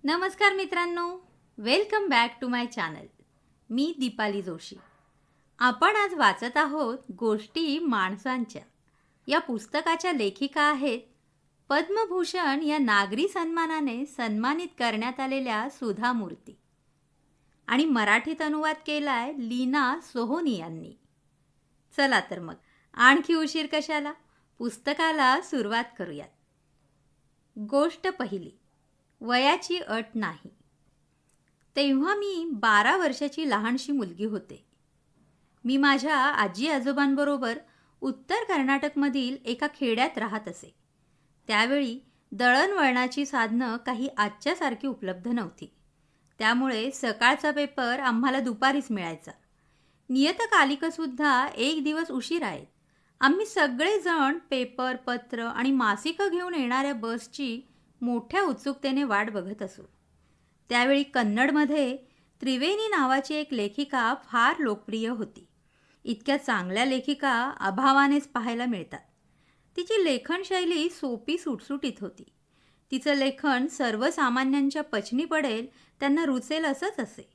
नमस्कार मित्रांनो, welcome back to my channel. मी दीपाली जोशी. आपण आज वाचत आहोत गोष्टी माणसांच्या. या पुस्तकाच्या लेखिका आहेत पद्मभूषण या नागरी सन्मानाने सन्मानित करण्यात आलेल्या सुधा मूर्ती आणि मराठीत अनुवाद केलाय लीना सोहोनी यांनी. चला तर मग आणखी उशीर कशाला, पुस्तकाला सुरुवात करूयात. गोष्ट पहिली, वयाची अट नाही. तेव्हा मी 12 वर्षाची लहानशी मुलगी होते. मी माझ्या आजी आजोबांबरोबर उत्तर कर्नाटकमधील एका खेड्यात राहत असे. त्यावेळी दळणवळणाची साधनं काही आजच्यासारखी उपलब्ध नव्हती. त्यामुळे सकाळचा पेपर आम्हाला दुपारीच मिळायचा. नियतकालिकंसुद्धा एक दिवस उशीर आहेत. आम्ही सगळेजण पेपर, पत्र आणि मासिकं घेऊन येणाऱ्या बसची मोठ्या उत्सुकतेने वाट बघत असू. त्यावेळी कन्नडमध्ये त्रिवेणी नावाची एक लेखिका फार लोकप्रिय होती. इतक्या चांगल्या लेखिका अभावानेच पाहायला मिळतात. तिची लेखनशैली सोपी सुटसुटीत होती. तिचं लेखन सर्वसामान्यांच्या पचनी पडेल, त्यांना रुचेल असंच असे.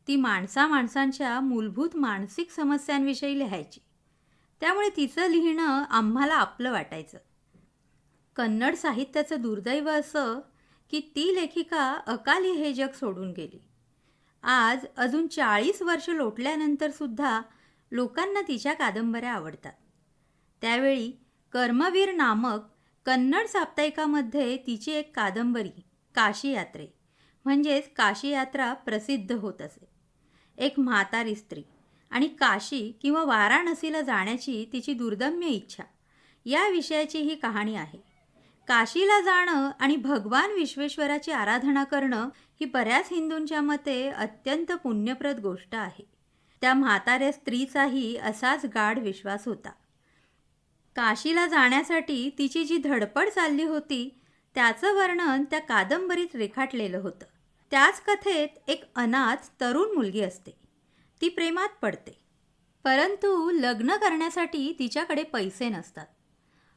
ती माणसांच्या मूलभूत मानसिक समस्यांविषयी लिहायची. त्यामुळे तिचं लिहिणं आम्हाला आपलं वाटायचं. कन्नड साहित्याचं दुर्दैव असं की ती लेखिका अकाली हे जग सोडून गेली. आज अजून 40 वर्ष लोटल्यानंतरसुद्धा लोकांना तिच्या कादंबऱ्या आवडतात. त्यावेळी कर्मवीर नामक कन्नड साप्ताहिकामध्ये तिची एक कादंबरी काशी यात्रे म्हणजेच काशी यात्रा प्रसिद्ध होत असे. एक म्हातारी स्त्री आणि काशी किंवा वाराणसीला जाण्याची तिची दुर्दम्य इच्छा या विषयाची ही कहाणी आहे. काशीला जाणं आणि भगवान विश्वेश्वराची आराधना करणं ही बऱ्याच हिंदूंच्या मते अत्यंत पुण्यप्रद गोष्ट आहे. त्या म्हाताऱ्या स्त्रीचाही असाच गाढ विश्वास होता. काशीला जाण्यासाठी तिची जी धडपड चालली होती त्याचं वर्णन त्या कादंबरीत रेखाटलेलं होतं. त्याच कथेत एक अनाथ तरुण मुलगी असते. ती प्रेमात पडते, परंतु लग्न करण्यासाठी तिच्याकडे पैसे नसतात.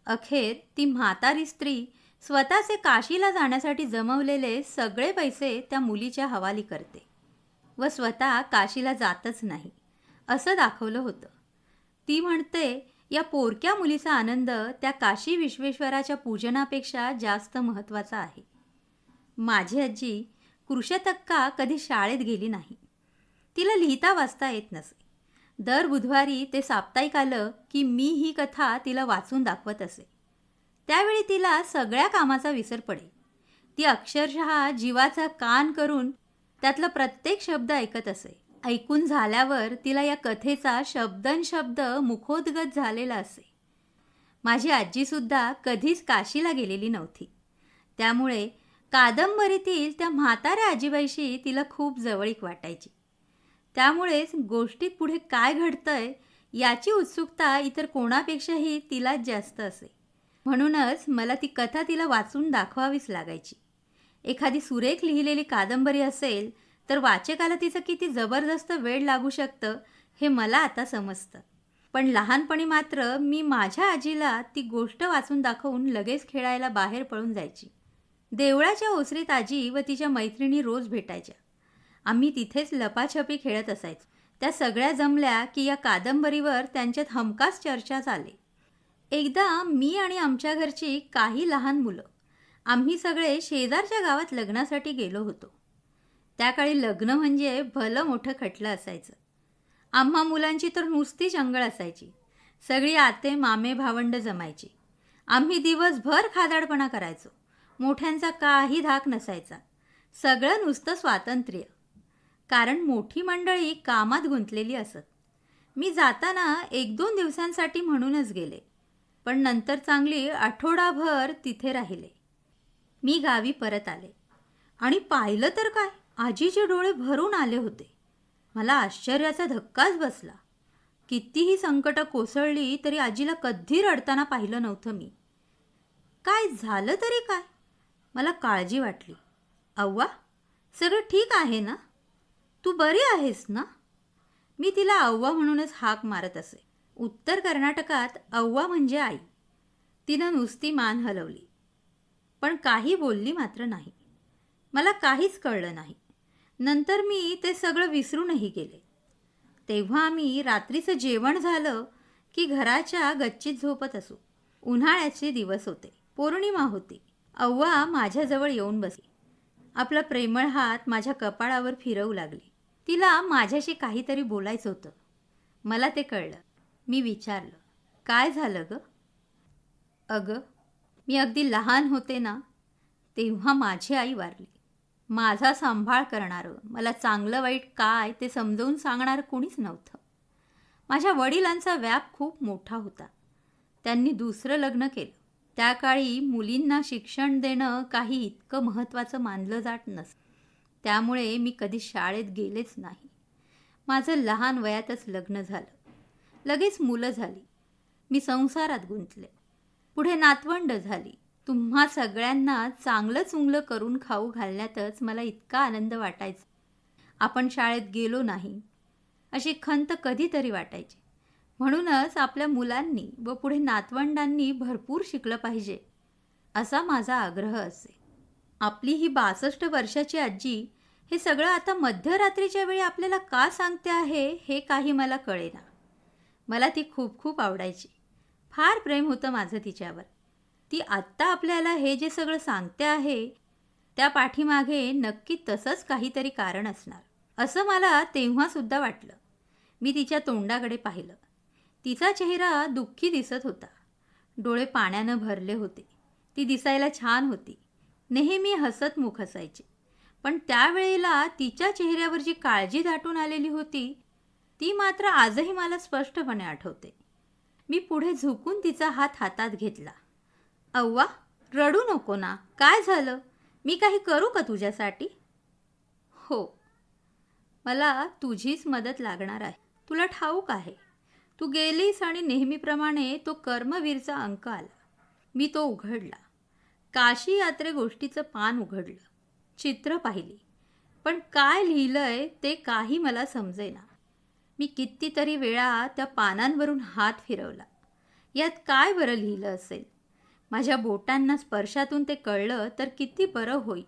अखेर ती म्हातारी स्त्री स्वतःचे काशीला जाण्यासाठी जमवलेले सगळे पैसे त्या मुलीच्या हवाली करते व स्वतः काशीला जातच नाही असं दाखवलं होतं. ती म्हणते, या पोरक्या मुलीचा आनंद त्या काशी विश्वेश्वराच्या पूजनापेक्षा जास्त महत्त्वाचा आहे. माझी आजी कृषतक्का कधी शाळेत गेली नाही. तिला लिहिता वाचता येत नसे. दर बुधवारी ते साप्ताहिक आलं की मी ही कथा तिला वाचून दाखवत असे. त्यावेळी तिला सगळ्या कामाचा विसर पडे. ती अक्षरशः जीवाचा कान करून त्यातला प्रत्येक शब्द ऐकत असे. ऐकून झाल्यावर तिला या कथेचा शब्दनशब्द मुखोद्गत झालेला असे. माझी आजीसुद्धा कधीच काशीला गेलेली नव्हती. त्यामुळे कादंबरीतील त्या म्हाताऱ्या आजीबाईशी तिला खूप जवळीक वाटायची. त्यामुळेच गोष्टीत पुढे काय घडतंय याची उत्सुकता इतर कोणापेक्षाही तिलाच जास्त असे. म्हणूनच मला ती कथा तिला वाचून दाखवावीच लागायची. एखादी सुरेख लिहिलेली कादंबरी असेल तर वाचकाला तिचं किती जबरदस्त वेड लागू शकतं हे मला आता समजतं. पण लहानपणी मात्र मी माझ्या आजीला ती गोष्ट वाचून दाखवून लगेच खेळायला बाहेर पळून जायची. देवळाच्या ओसरीत आजी व तिच्या मैत्रिणी रोज भेटायच्या. आम्ही तिथेच लपाछपी खेळत असायचो. त्या सगळ्या जमल्या की या कादंबरीवर त्यांच्यात हमखास चर्चा चाले. एकदा मी आणि आमच्या घरची काही लहान मुलं आम्ही सगळे शेजारच्या गावात लग्नासाठी गेलो होतो. त्या काळी लग्न म्हणजे भलं मोठं खटलं असायचं. आम्हा मुलांची तर नुसती चंगळ असायची. सगळी आते मामे भावंड जमायची. आम्ही दिवसभर खादाडपणा करायचो. मोठ्यांचा काही धाक नसायचा. सगळं नुसतं स्वातंत्र्य. कारण मोठी मंडळी कामात गुंतलेली असत. मी जाताना 1-2 दिवसांसाठी म्हणूनच गेले, पण नंतर चांगली आठवडाभर तिथे राहिले. मी गावी परत आले आणि पाहिलं तर काय, आजीचे डोळे भरून आले होते. मला आश्चर्याचा धक्काच बसला. कितीही संकटं कोसळली तरी आजीला कधी रडताना पाहिलं नव्हतं मी. काय झालं तरी काय, मला काळजी वाटली. अव्वा, सगळं ठीक आहे ना, तू बरी आहेस ना. मी तिला अव्वा म्हणूनच हाक मारत असे. उत्तर कर्नाटकात अव्वा म्हणजे आई. तिनं नुसती मान हलवली, पण काही बोलली मात्र नाही. मला काहीच कळलं नाही. नंतर मी ते सगळं विसरूनही गेले. तेव्हा आम्ही रात्रीचं जेवण झालं की घराच्या गच्चीत झोपत असू. उन्हाळ्याचे दिवस होते. पौर्णिमा होती. अव्वा माझ्याजवळ येऊन बसली. आपला प्रेमळ हात माझ्या कपाळावर फिरवू लागली. तिला माझ्याशी काहीतरी बोलायचं होतं. मला ते कळलं. मी विचारलं, काय झालं ग? अगं, मी अगदी लहान होते ना, तेव्हा माझी आई वारली. माझा सांभाळ करणारं, मला चांगलं वाईट काय ते समजावून सांगणारं कोणीच नव्हतं. माझ्या वडिलांचा व्याप खूप मोठा होता. त्यांनी दुसरं लग्न केलं. त्या काळी मुलींना शिक्षण देणं काही इतकं महत्त्वाचं मानलं जात नसतं. त्यामुळे मी कधी शाळेत गेलेच नाही. माझं लहान वयातच लग्न झालं. लगेच मुलं झाली. मी संसारात गुंतले. पुढे नातवंड झाली. तुम्हा सगळ्यांना चांगलं चुंगलं करून खाऊ घालण्यातच मला इतका आनंद वाटायचा. आपण शाळेत गेलो नाही अशी खंत कधीतरी वाटायची. म्हणूनच आपल्या मुलांनी व पुढे नातवंडांनी भरपूर शिकलं पाहिजे असा माझा आग्रह असे. आपली ही 62 वर्षाची आजी हे सगळं आता मध्यरात्रीच्या वेळी आपल्याला का सांगते आहे हे काही मला कळेना. मला ती खूप खूप आवडायची. फार प्रेम होतं माझं तिच्यावर. ती आत्ता आपल्याला हे जे सगळं सांगते आहे त्या पाठीमागे नक्की तसंच काहीतरी कारण असणार असं मला तेव्हासुद्धा वाटलं. मी तिच्या तोंडाकडे पाहिलं. तिचा चेहरा दुःखी दिसत होता. डोळे पाण्यानं भरले होते. ती दिसायला छान होती. नेहमी हसतमुख असायची. पण त्यावेळेला तिच्या चेहऱ्यावर जी काळजी दाटून आलेली होती ती मात्र आजही मला स्पष्टपणे आठवते. मी पुढे झुकून तिचा हात हातात घेतला. अव्वा, रडू नको ना. काय झालं? मी काही करू का तुझ्यासाठी? हो, मला तुझीच मदत लागणार आहे. तुला ठाऊक आहे, तू गेलीस आणि नेहमीप्रमाणे तो कर्मवीरचा अंक आला. मी तो उघडला. काशी यात्रे गोष्टीचं पान उघडलं. चित्र पाहिली. पण काय लिहिलंय ते काही मला समजेना. मी कितीतरी वेळा त्या पानांवरून हात फिरवला. यात काय बरं लिहिलं असेल? माझ्या बोटांना स्पर्शातून ते कळलं तर किती बरं होईल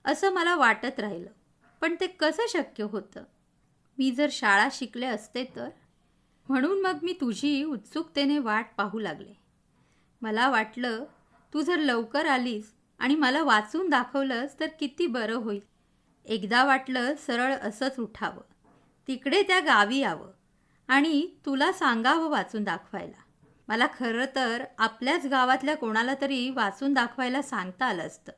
असं मला वाटत राहिलं. पण ते कसं शक्य होतं? मी जर शाळा शिकले असते तर? म्हणून मग मी तुझी उत्सुकतेने वाट पाहू लागले. मला वाटलं तू जर लवकर आलीस आणि मला वाचून दाखवलंस तर किती बरं होईल. एकदा वाटलं सरळ असंच उठावं, तिकडे त्या गावी यावं आणि तुला सांगावं वाचून दाखवायला. मला खरं तर आपल्याच गावातल्या कोणाला तरी वाचून दाखवायला सांगता आलं असतं.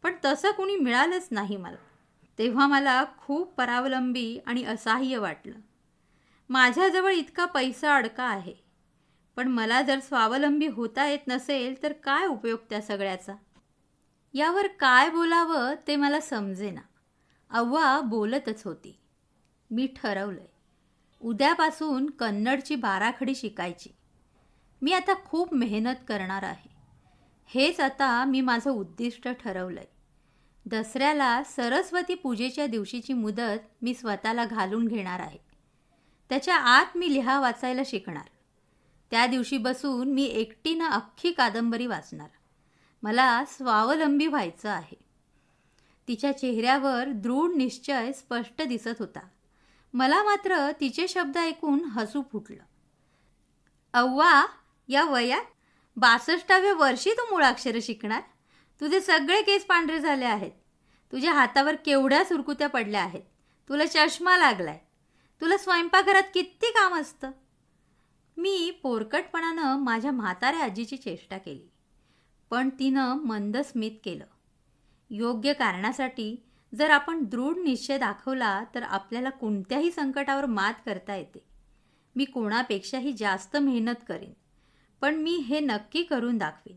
पण तसं कुणी मिळालंच नाही मला. तेव्हा मला खूप परावलंबी आणि असहाय्य वाटलं. माझ्याजवळ इतका पैसा अडका आहे, पण मला जर स्वावलंबी होता येत नसेल तर काय उपयोग त्या सगळ्याचा? यावर काय बोलावं ते मला समजेना. अव्वा बोलतच होती. मी ठरवलंय, उद्यापासून कन्नडची बाराखडी शिकायची. मी आता खूप मेहनत करणार आहे. हेच आता मी माझं उद्दिष्ट ठरवलंय. दसऱ्याला सरस्वती पूजेच्या दिवशीची मुदत मी स्वतःला घालून घेणार आहे. त्याच्या आत मी लिहा वाचायला शिकणार. त्या दिवशी बसून मी एकटीनं अख्खी कादंबरी वाचणार. मला स्वावलंबी व्हायचं आहे. तिच्या चेहऱ्यावर दृढ निश्चय स्पष्ट दिसत होता. मला मात्र तिचे शब्द ऐकून हसू फुटलं. अव्वा, या वयात 62व्या वर्षी तू मुळाक्षरं शिकणार? तुझे सगळे केस पांढरे झाले आहेत. तुझ्या हातावर केवढ्या सुरकुत्या पडल्या आहेत. तुला चष्मा लागलाय. तुला स्वयंपाकघरात किती काम असतं. मी पोरकटपणानं माझ्या म्हाताऱ्या आजीची चेष्टा केली. पण तिनं मंद स्मित केलं. योग्य कारणासाठी जर आपण दृढ निश्चय दाखवला तर आपल्याला कोणत्याही संकटावर मात करता येते. मी कोणापेक्षाही जास्त मेहनत करेन, पण मी हे नक्की करून दाखवीन.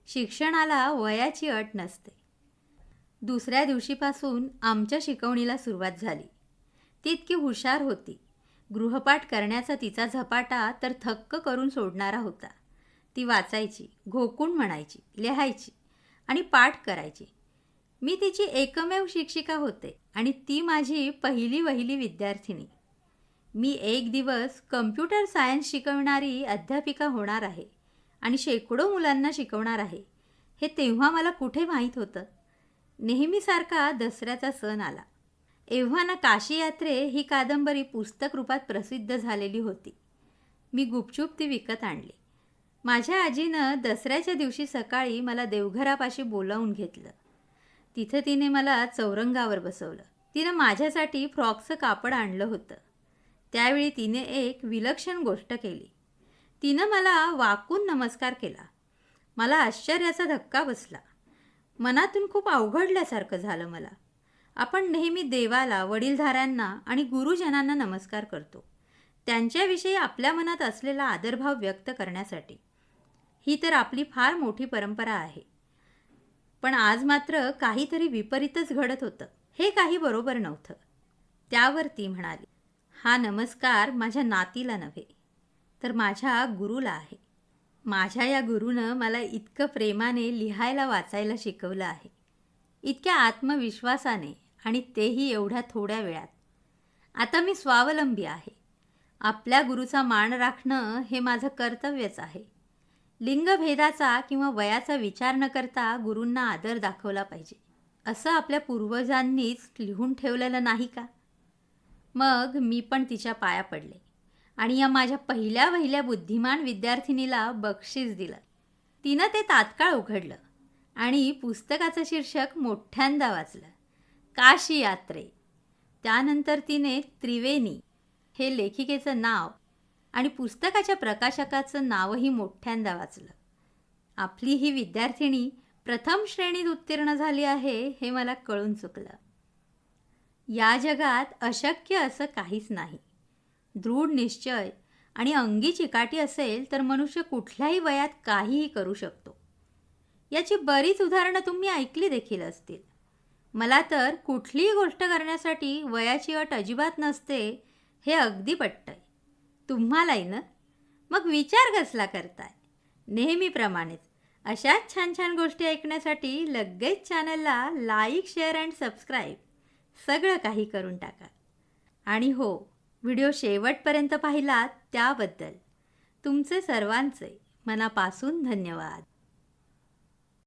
शिक्षणाला वयाची अट नसते. दुसऱ्या दिवशीपासून आमच्या शिकवणीला सुरुवात झाली. ती इतकी हुशार होती. गृहपाठ करण्याचा तिचा झपाटा तर थक्क करून सोडणारा होता. ती वाचायची, घोकून म्हणायची, लिहायची आणि पाठ करायची. मी तिची एकमेव शिक्षिका होते आणि ती माझी पहिली वहिली विद्यार्थिनी. मी एक दिवस कम्प्युटर सायन्स शिकवणारी अध्यापिका होणार आहे आणि शेकडो मुलांना शिकवणार आहे हे तेव्हा मला कुठे माहीत होतं. नेहमीसारखा दसऱ्याचा सण आला. एव्हाना काशी यात्रे ही कादंबरी पुस्तक रूपात प्रसिद्ध झालेली होती. मी गुपचूप ती विकत आणली. माझ्या आजीनं दसऱ्याच्या दिवशी सकाळी मला देवघरापाशी बोलावून घेतलं. तिथं तिने मला चौरंगावर बसवलं. तिनं माझ्यासाठी फ्रॉकचं कापड आणलं होतं. त्यावेळी तिने एक विलक्षण गोष्ट केली. तिनं मला वाकून नमस्कार केला. मला आश्चर्याचा धक्का बसला. मनातून खूप अवघडल्यासारखं झालं मला. आपण नेहमी देवाला, वडीलधाऱ्यांना आणि गुरुजनांना नमस्कार करतो, त्यांच्याविषयी आपल्या मनात असलेला आदरभाव व्यक्त करण्यासाठी. ही तर आपली फार मोठी परंपरा आहे. पण आज मात्र काहीतरी विपरीतच घडत होतं. हे काही बरोबर नव्हतं. त्यावर ती म्हणाली, हा नमस्कार माझ्या नातीला नव्हे, तर माझ्या गुरुला आहे. माझ्या या गुरुनं मला इतकं प्रेमाने लिहायला वाचायला शिकवलं आहे, इतक्या आत्मविश्वासाने, आणि तेही एवढ्या थोड्या वेळात. आता मी स्वावलंबी आहे. आपल्या गुरुचा मान राखणं हे माझं कर्तव्यच आहे. लिंगभेदाचा किंवा वयाचा विचार न करता गुरूंना आदर दाखवला पाहिजे, असं आपल्या पूर्वजांनीच लिहून ठेवलेलं नाही का? मग मी पण तिच्या पाया पडले आणि या माझ्या पहिल्या बुद्धिमान विद्यार्थिनीला बक्षीस दिलं. तिनं ते तात्काळ उघडलं आणि पुस्तकाचं शीर्षक मोठ्यांदा वाचलं, काशी यात्रे. त्यानंतर तिने त्रिवेणी हे लेखिकेचं नाव आणि पुस्तकाच्या प्रकाशकाचं नावही मोठ्यांदा वाचलं. आपली ही विद्यार्थिनी प्रथम श्रेणीत उत्तीर्ण झाली आहे हे मला कळून चुकलं. या जगात अशक्य असं काहीच नाही. दृढ निश्चय आणि अंगी चिकाटी असेल तर मनुष्य कुठल्याही वयात काहीही करू शकतो. याची बरीच उदाहरणं तुम्ही ऐकली देखील असतील. मला तर कुठलीही गोष्ट करण्यासाठी वयाची अट अजिबात नसते हे अगदी पटतंय. तुम्हालाही ना? मग विचार कसला करताय? नेहमीप्रमाणेच अशाच छान छान गोष्टी ऐकण्यासाठी लगेच चॅनलला लाईक, शेअर अँड सबस्क्राईब सगळं काही करून टाका. आणि हो, व्हिडिओ शेवटपर्यंत पाहिलात त्याबद्दल तुमचे सर्वांचे मनापासून धन्यवाद.